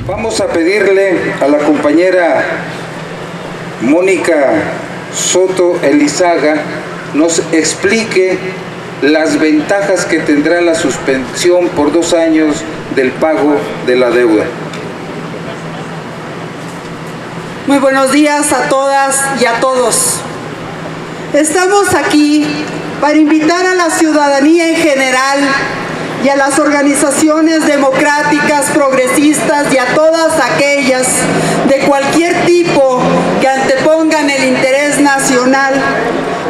Vamos a pedirle a la compañera Mónica Soto Elizaga nos explique las ventajas que tendrá la suspensión por 2 años del pago de la deuda. Muy buenos días a todas y a todos. Estamos aquí para invitar a la ciudadanía en general y a las organizaciones democráticas, progresistas y a todas aquellas de cualquier tipo que antepongan el interés nacional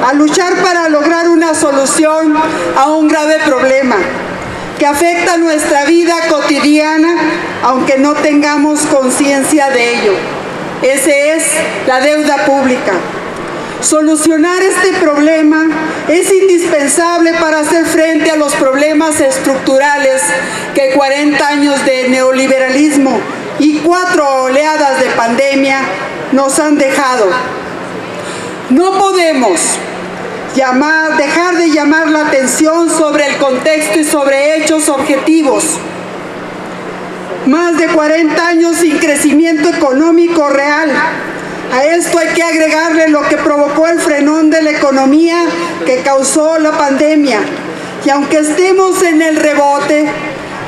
a luchar para lograr una solución a un grave problema que afecta nuestra vida cotidiana, aunque no tengamos conciencia de ello. Ese es la deuda pública. Solucionar este problema es indispensable para hacer frente a los problemas estructurales que 40 años de neoliberalismo y 4 oleadas de pandemia nos han dejado. No podemos dejar de llamar la atención sobre el contexto y sobre hechos objetivos. Más de 40 años sin crecimiento económico real. A esto hay que agregarle lo que provocó el frenón de la economía que causó la pandemia. Y aunque estemos en el rebote,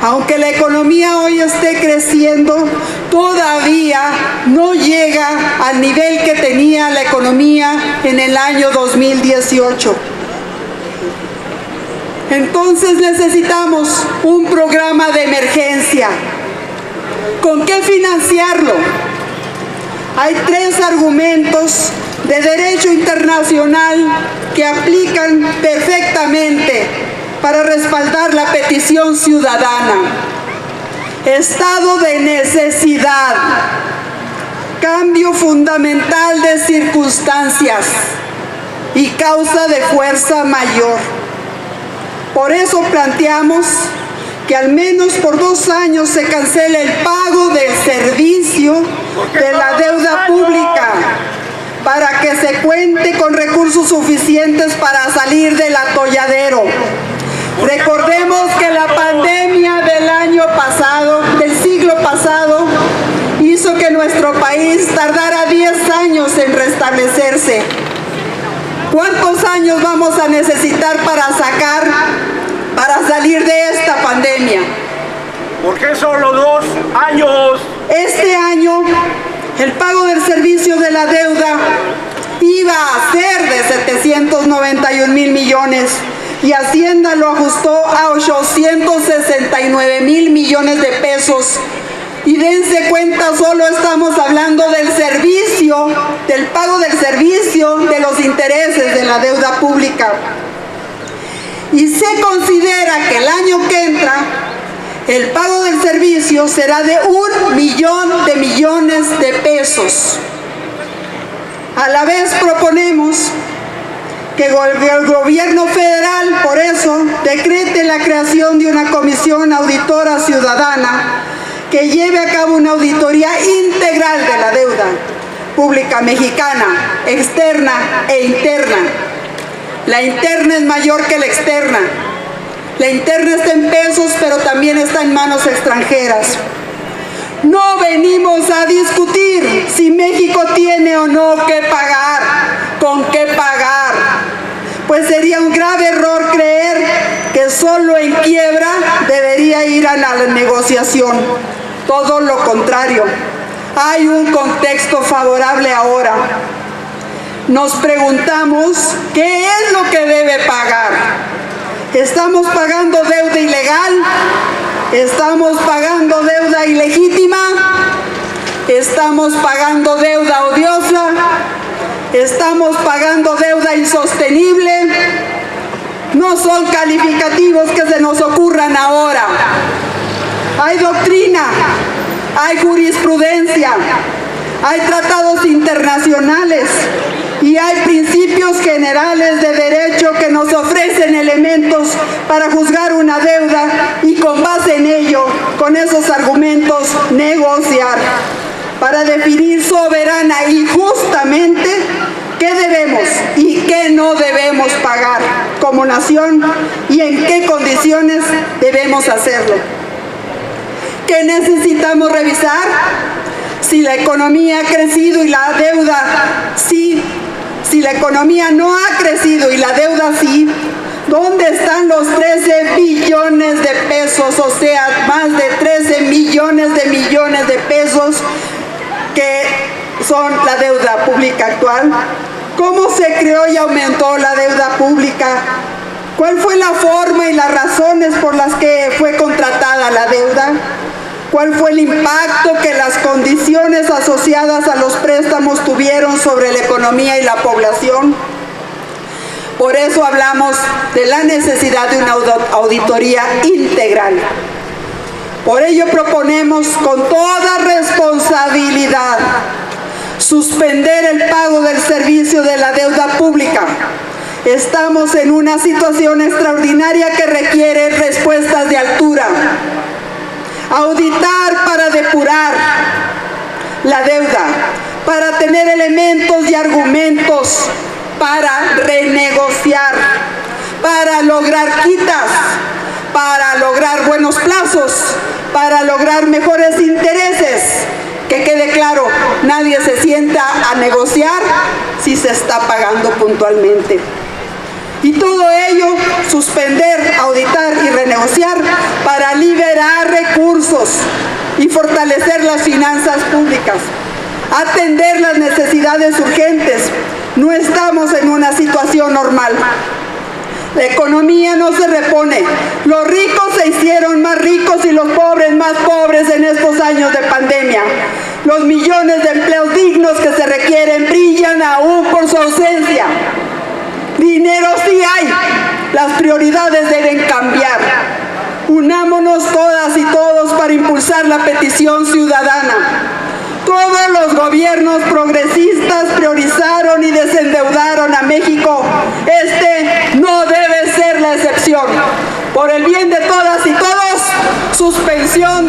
aunque la economía hoy esté creciendo, todavía no llega al nivel que tenía la economía en el año 2018. Entonces necesitamos un programa de emergencia. ¿Con qué financiarlo? Hay 3 argumentos de derecho internacional que aplican perfectamente para respaldar la petición ciudadana. Estado de necesidad, cambio fundamental de circunstancias y causa de fuerza mayor. Por eso planteamos que al menos por 2 años se cancele el pago del servicio de la deuda pública para que se cuente con recursos suficientes para salir del atolladero. Recordemos que la pandemia del año pasado, del siglo pasado, hizo que nuestro país tardara 10 años en restablecerse. ¿Cuántos años vamos a necesitar para salir de esta pandemia? ¿Por qué solo 2 años? Este año, el pago del servicio de la deuda iba a ser de 791,000 millones y Hacienda lo ajustó a 869,000 millones de pesos. Y dense cuenta, solo estamos hablando del servicio, del pago del servicio de los intereses de la deuda pública. Y se considera que el año que entra, el pago del servicio será de 1 millón de millones de pesos. A la vez proponemos que el gobierno federal, por eso, decrete la creación de una comisión auditora ciudadana que lleve a cabo una auditoría integral de la deuda pública mexicana, externa e interna. La interna es mayor que la externa. La interna está en pesos, pero también está en manos extranjeras. No venimos a discutir si México tiene o no que pagar, con qué pagar. Pues sería un grave error creer que solo en quiebra debería ir a la negociación. Todo lo contrario. Hay un contexto favorable ahora. Nos preguntamos, ¿qué es lo que debe pagar? ¿Estamos pagando deuda ilegal? ¿Estamos pagando deuda ilegítima? ¿Estamos pagando deuda odiosa? ¿Estamos pagando deuda insostenible? No son calificativos que se nos ocurran ahora. Hay doctrina, hay jurisprudencia, hay tratados internacionales y hay principios generales de derecho que nos ofrecen elementos para juzgar una deuda y con base en ello, con esos argumentos, negociar para definir soberana y justamente qué debemos y qué no debemos pagar como nación y en qué condiciones debemos hacerlo. ¿Qué necesitamos revisar? Si la economía ha crecido y la deuda sí. Si la economía no ha crecido y la deuda sí, ¿dónde están los 13 billones de pesos? O sea, más de 13 millones de pesos que son la deuda pública actual. ¿Cómo se creó y aumentó la deuda pública? ¿Cuál fue la forma y las razones por las que fue contratada la deuda? ¿Cuál fue el impacto que las condiciones asociadas a los préstamos tuvieron sobre la economía y la población? Por eso hablamos de la necesidad de una auditoría integral. Por ello proponemos con toda responsabilidad suspender el pago del servicio de la deuda pública. Estamos en una situación extraordinaria que requiere respuestas de altura. Auditar para depurar la deuda, para tener elementos y argumentos para renegociar, para lograr quitas, para lograr buenos plazos, para lograr mejores intereses. Que quede claro, nadie se sienta a negociar si se está pagando puntualmente. Y todo ello, suspender, auditar y renegociar para liberar recursos y fortalecer las finanzas públicas, atender las necesidades urgentes. No estamos en una situación normal. La economía no se repone. Los ricos se hicieron más ricos y los pobres más pobres en estos años de pandemia. Los millones de empleos dignos que se requieren brillan aún por su ausencia. Dinero sí hay, las prioridades deben cambiar. Unámonos todas y todos para impulsar la petición ciudadana. Todos los gobiernos progresistas priorizaron y desendeudaron a México. Este no debe ser la excepción. Por el bien de todas y todos, suspensión